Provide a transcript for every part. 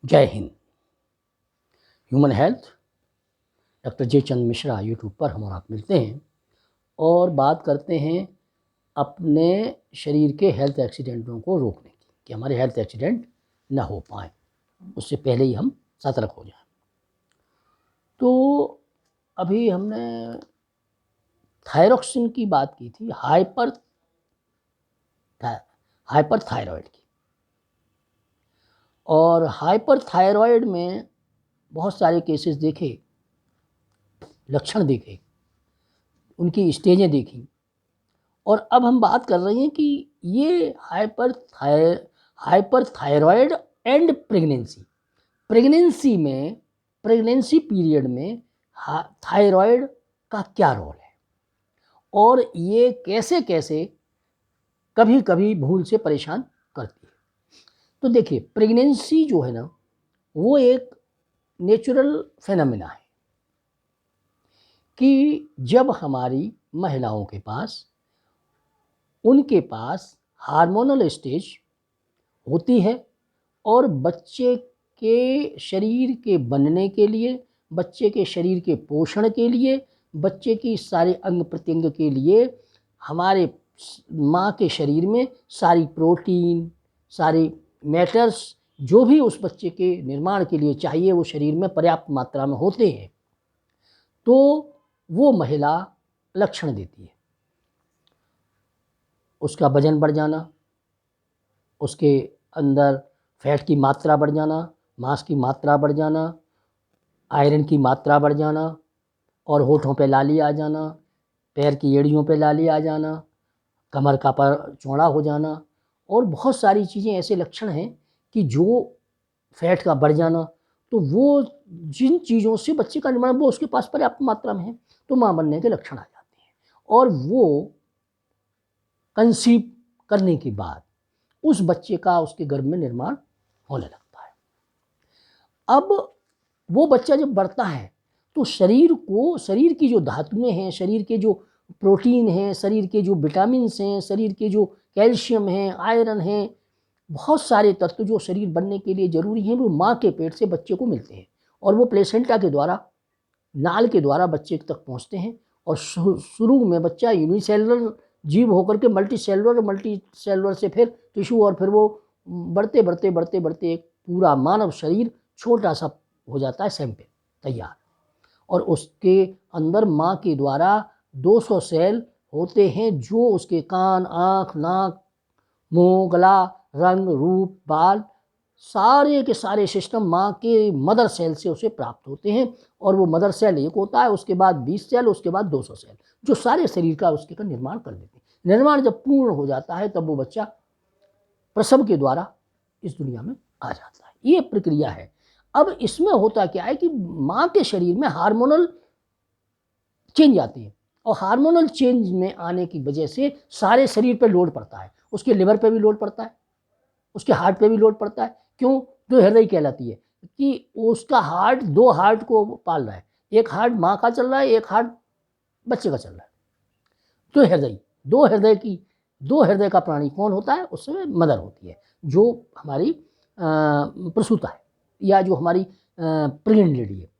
जय Hind. Human health doctor जे चंद Mishra YouTube पर हम और आप मिलते हैं और बात करते हैं अपने शरीर के हेल्थ एक्सीडेंटों को रोकने की, कि हमारे हेल्थ एक्सीडेंट ना हो पाए, उससे पहले ही हम सतर्क हो जाएं। तो अभी हमने थायरॉक्सिन की बात की थी, हाइपरथायरॉयड की। और हाइपरथायरॉयड में बहुत सारे केसेस देखे, लक्षण देखे, उनकी स्टेजें देखी। और अब हम बात कर रहे हैं कि ये हाइपरथायरॉयड एंड प्रेगनेंसी में, प्रेगनेंसी पीरियड में थायरॉयड का क्या रोल है और ये कैसे कैसे कभी कभी भूल से परेशान करती है। तो देखिए, प्रेगनेंसी जो है ना, वो एक नेचुरल फेनोमेना है कि जब हमारी महिलाओं के पास, उनके पास हार्मोनल स्टेज होती है और बच्चे के शरीर के बनने के लिए, बच्चे के शरीर के पोषण के लिए, बच्चे की सारे अंग प्रत्यंग के लिए हमारे माँ के शरीर में सारी प्रोटीन, सारी मैटर्स जो भी उस बच्चे के निर्माण के लिए चाहिए वो शरीर में पर्याप्त मात्रा में होते हैं। तो वो महिला लक्षण देती है, उसका वजन बढ़ जाना, उसके अंदर फैट की मात्रा बढ़ जाना, मांस की मात्रा बढ़ जाना, आयरन की मात्रा बढ़ जाना, और होठों पे लाली आ जाना, पैर की एड़ियों पे लाली आ जाना, कमर का पर चौड़ा हो जाना, और बहुत सारी चीज़ें ऐसे लक्षण हैं कि जो फैट का बढ़ जाना। तो वो जिन चीज़ों से बच्चे का निर्माण वो उसके पास पर्याप्त मात्रा में है, तो माँ बनने के लक्षण आ जाते हैं। और वो कंसीव करने के बाद उस बच्चे का उसके गर्भ में निर्माण होने लगता है। अब वो बच्चा जब बढ़ता है तो शरीर की जो धातुएं हैं, शरीर के जो प्रोटीन हैं, शरीर के जो विटामिन्स हैं, शरीर के जो कैल्शियम हैं, आयरन हैं, बहुत सारे तत्व जो शरीर बनने के लिए ज़रूरी हैं, वो माँ के पेट से बच्चे को मिलते हैं और वो प्लेसेंटा के द्वारा, नाल के द्वारा बच्चे तक पहुँचते हैं। और शुरू में बच्चा यूनिसेलुलर जीव होकर के मल्टी सेलुलर से फिर टिश्यू, और फिर वो बढ़ते बढ़ते बढ़ते बढ़ते एक पूरा मानव शरीर छोटा सा हो जाता है, सैंपल तैयार। और उसके अंदर माँ के द्वारा 200 सेल होते हैं जो उसके कान, आँख, नाक, मुंह, गला, रंग, रूप, बाल, सारे के सारे सिस्टम माँ के मदर सेल से उसे प्राप्त होते हैं। और वो मदर सेल एक होता है, उसके बाद 20 सेल, उसके बाद 200 सेल, जो सारे शरीर का उसके का निर्माण कर देते हैं। निर्माण जब पूर्ण हो जाता है तब वो बच्चा प्रसव के द्वारा इस दुनिया में आ जाता है। ये प्रक्रिया है। अब इसमें होता क्या है कि माँ के शरीर में हार्मोनल चेंज आती है, और हार्मोनल चेंज में आने की वजह से सारे शरीर पर लोड पड़ता है। उसके लिवर पे भी लोड पड़ता है, उसके हार्ट पे भी लोड पड़ता है। क्यों? जो हृदय कहलाती है, कि उसका हार्ट 2 हार्ट को पाल रहा है, एक हार्ट माँ का चल रहा है, एक हार्ट बच्चे का चल रहा है। तो हृदय, 2 हृदय का प्राणी कौन होता है? उस समय मदर होती है, जो हमारी प्रसूता है, या जो हमारी प्रेग्नेंट लेडी है।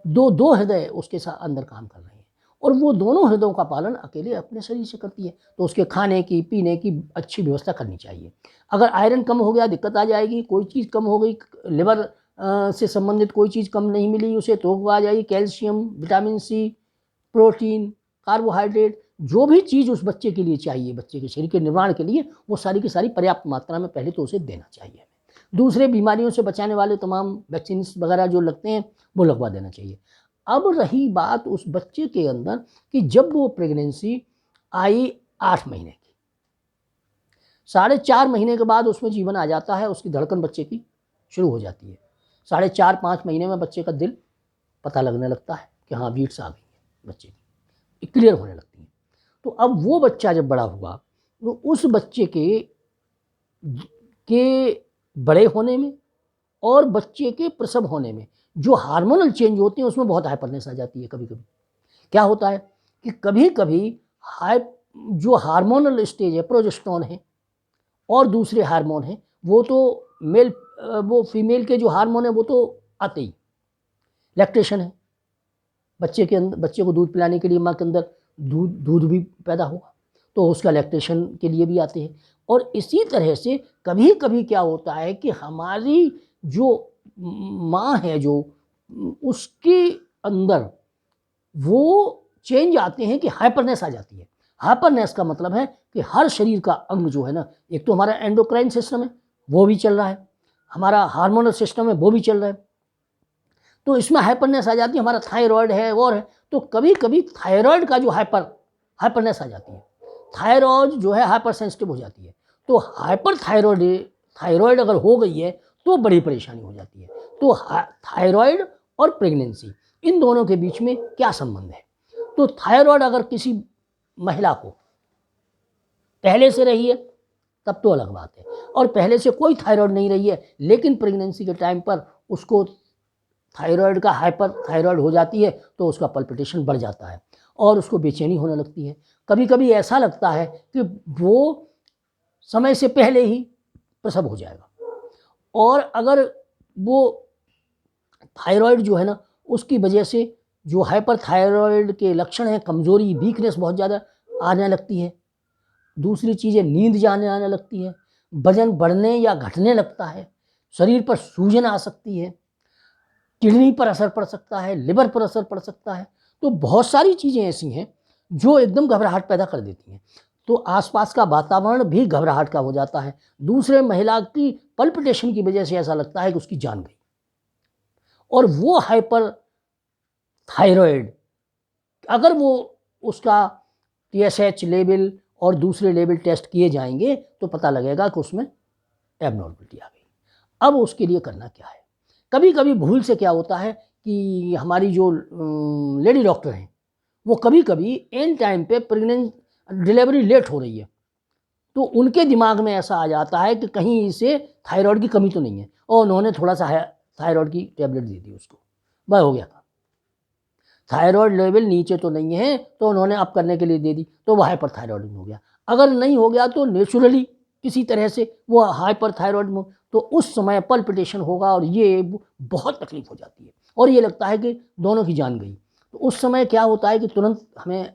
दो दो हृदय उसके साथ अंदर काम कर रहे हैं, और वो दोनों हृदयों का पालन अकेले अपने शरीर से करती है। तो उसके खाने की, पीने की अच्छी व्यवस्था करनी चाहिए। अगर आयरन कम हो गया दिक्कत आ जाएगी, कोई चीज़ कम हो गई, लिवर से संबंधित कोई चीज़ कम नहीं मिली उसे तो वो आ जाएगी। Calcium, vitamin C, protein, carbohydrate, जो भी चीज़ उस बच्चे के लिए चाहिए, बच्चे के शरीर के निर्माण के लिए, वो सारी की सारी पर्याप्त मात्रा में पहले तो उसे देना चाहिए। दूसरे बीमारियों से बचाने वाले तमाम वैक्सीन वगैरह जो लगते हैं वो लगवा देना चाहिए। अब रही बात उस बच्चे के अंदर कि जब वो प्रेगनेंसी आई 8 महीने की, 4.5 महीने के बाद उसमें जीवन आ जाता है, उसकी धड़कन बच्चे की शुरू हो जाती है। 4.5-5 महीने में बच्चे का दिल पता लगने लगता है कि हाँ बीट्स आ गई है बच्चे की, क्लियर होने लगती है। तो अब वो बच्चा जब बड़ा हुआ तो उस बच्चे के बड़े होने में और बच्चे के प्रसव होने में जो हार्मोनल चेंज होते हैं उसमें बहुत हाइपरनेस आ जाती है। कभी कभी क्या होता है कि कभी कभी हाई जो हार्मोनल स्टेज है, प्रोजेस्टेरोन है और दूसरे हार्मोन हैं, वो तो मेल वो फीमेल के जो हार्मोन है वो तो आते ही, लैक्टेशन है, बच्चे को दूध पिलाने के लिए माँ के अंदर दूध भी पैदा होगा, तो उसका लैक्टेशन के लिए भी आते हैं। और इसी तरह से कभी कभी क्या होता है कि हमारी जो माँ है जो उसके अंदर वो चेंज आते हैं कि हाइपरनेस आ जाती है। हाइपरनेस का मतलब है कि हर शरीर का अंग जो है ना, एक तो हमारा एंडोक्राइन सिस्टम है वो भी चल रहा है, हमारा हार्मोनल सिस्टम है वो भी चल रहा है, तो इसमें हाइपरनेस आ जाती है। हमारा थायराइड है और है, तो कभी कभी थायराइड का जो हाइपरनेस आ जाती है, थायराइड जो है हाइपर सेंसिटिव हो जाती है, तो हाइपर थायराइड अगर हो गई है तो बड़ी परेशानी हो जाती है। तो थायराइड और प्रेगनेंसी, इन दोनों के बीच में क्या संबंध है? तो थायराइड अगर किसी महिला को पहले से रही है तब तो अलग बात है, और पहले से कोई थायराइड नहीं रही है लेकिन प्रेगनेंसी के टाइम पर उसको थायराइड का हाइपर थायराइड हो जाती है तो उसका पल्पिटेशन बढ़ जाता है और उसको बेचैनी होने लगती है। कभी कभी ऐसा लगता है कि वो समय से पहले ही प्रसव हो जाएगा, और अगर वो थायराइड जो है ना उसकी वजह से जो हाइपर थायराइड के लक्षण हैं, कमज़ोरी, वीकनेस बहुत ज़्यादा आने लगती है। दूसरी चीज़ें नींद आने लगती है, वजन बढ़ने या घटने लगता है, शरीर पर सूजन आ सकती है, किडनी पर असर पड़ सकता है, लिवर पर असर पड़ सकता है। तो बहुत सारी चीज़ें ऐसी हैं जो एकदम घबराहट पैदा कर देती हैं। तो आसपास का वातावरण भी घबराहट का हो जाता है। दूसरे महिला की पल्पिटेशन की वजह से ऐसा लगता है कि उसकी जान गई, और वो हाइपर थायराइड अगर वो उसका TSH लेवल और दूसरे लेवल टेस्ट किए जाएंगे तो पता लगेगा कि उसमें एबनॉर्मलिटी आ गई। अब उसके लिए करना क्या है? कभी कभी भूल से क्या होता है कि हमारी जो लेडी डॉक्टर हैं वो कभी कभी एन टाइम पे प्रेग्नेंट डिलीवरी लेट हो रही है तो उनके दिमाग में ऐसा आ जाता है कि कहीं इसे थायराइड की कमी तो नहीं है, और उन्होंने थोड़ा सा थायराइड की टेबलेट दे दी उसको, वह हो गया था। थायराइड लेवल नीचे तो नहीं है तो उन्होंने अप करने के लिए दे दी तो वह हाइपर थायराइड हो गया। अगर नहीं हो गया तो नेचुरली किसी तरह से वो हाइपर थायराइड में, तो उस समय पल्पिटेशन होगा और ये बहुत तकलीफ हो जाती है और ये लगता है कि दोनों की जान गई। तो उस समय क्या होता है कि तुरंत हमें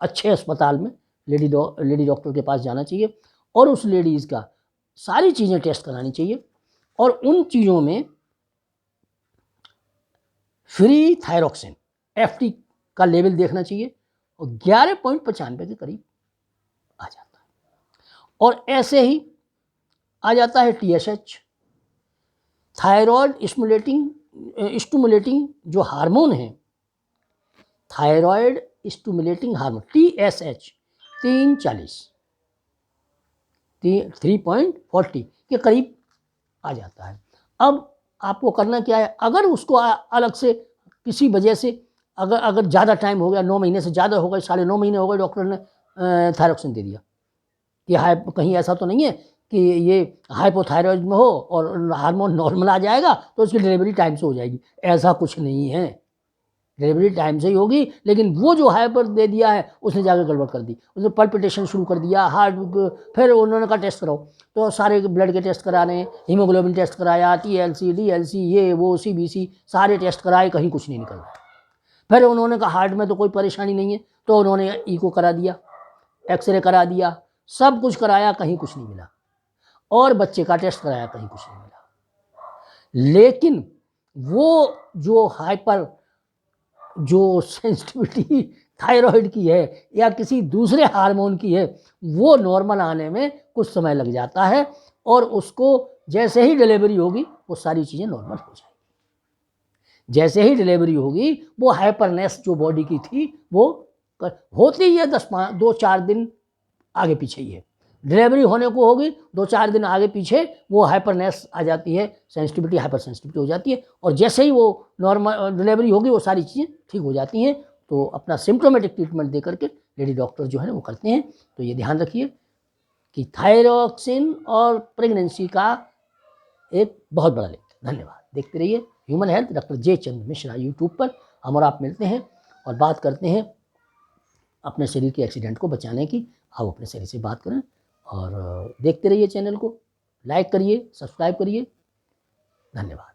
अच्छे अस्पताल में लेडी डॉक्टर के पास जाना चाहिए और उस लेडीज़ का सारी चीज़ें टेस्ट करानी चाहिए, और उन चीज़ों में फ्री थायरॉक्सिन FT का लेवल देखना चाहिए और 11.95 के करीब आ जाता है, और ऐसे ही आ जाता है TSH, थायराइड स्टिमुलेटिंग जो हार्मोन है, थायराइड स्टिमुलेटिंग हार्मोन TSH 340 के करीब आ जाता है। अब आपको करना क्या है, अगर उसको अलग से किसी वजह से अगर ज़्यादा टाइम हो गया, 9 महीने से ज़्यादा हो गए, 9.5 महीने हो गए, डॉक्टर ने थायरॉक्सिन दे दिया कि कहीं ऐसा तो नहीं है कि ये हाइपोथायरॉइड में हो और हार्मोन नॉर्मल आ जाएगा तो उसकी डिलीवरी टाइम से हो जाएगी, ऐसा कुछ नहीं है। डिलीवरी टाइम से ही होगी, लेकिन वो जो हाइपर दे दिया है उसने जाकर गड़बड़ कर दी, उसने पल्पिटेशन शुरू कर दिया, हार्ट, फिर उन्होंने कहा टेस्ट कराओ, तो सारे ब्लड के टेस्ट करा रहे हैं, हीमोग्लोबिन टेस्ट कराया, TLC DLC ये वो CBC सारे टेस्ट कराए, कहीं कुछ नहीं निकल रहा। फिर उन्होंने कहा हार्ट में तो कोई परेशानी नहीं है, तो उन्होंने ईको करा दिया, एक्सरे करा दिया, सब कुछ कराया, कहीं कुछ नहीं मिला, और बच्चे का टेस्ट कराया, कहीं कुछ नहीं मिला। लेकिन वो जो हाइपर जो सेंसिटिविटी थायराइड की है या किसी दूसरे हार्मोन की है वो नॉर्मल आने में कुछ समय लग जाता है, और उसको जैसे ही डिलीवरी होगी वो सारी चीज़ें नॉर्मल हो जाएंगी। जैसे ही डिलीवरी होगी वो हाइपरनेस जो बॉडी की थी वो होती ही है 2-4 दिन आगे पीछे ही है, डिलीवरी होने को होगी 2-4 दिन आगे पीछे वो हाइपरनेस आ जाती है, सेंसिटिविटी हाइपर सेंसिटिविटी हो जाती है, और जैसे ही वो नॉर्मल डिलीवरी होगी वो सारी चीज़ें ठीक हो जाती हैं। तो अपना सिम्टोमेटिक ट्रीटमेंट दे करके लेडी डॉक्टर जो है वो करते हैं। तो ये ध्यान रखिए कि थायरॉक्सिन और प्रेगनेंसी का एक बहुत बड़ा लिंक। धन्यवाद, देखते रहिए ह्यूमन हेल्थ डॉक्टर जे चंद्र मिश्रा यूट्यूब पर। हम और आप मिलते हैं और बात करते हैं अपने शरीर के एक्सीडेंट को बचाने की। आप अपने शरीर से बात करें और देखते रहिए चैनल को। लाइक करिए, सब्सक्राइब करिए। धन्यवाद।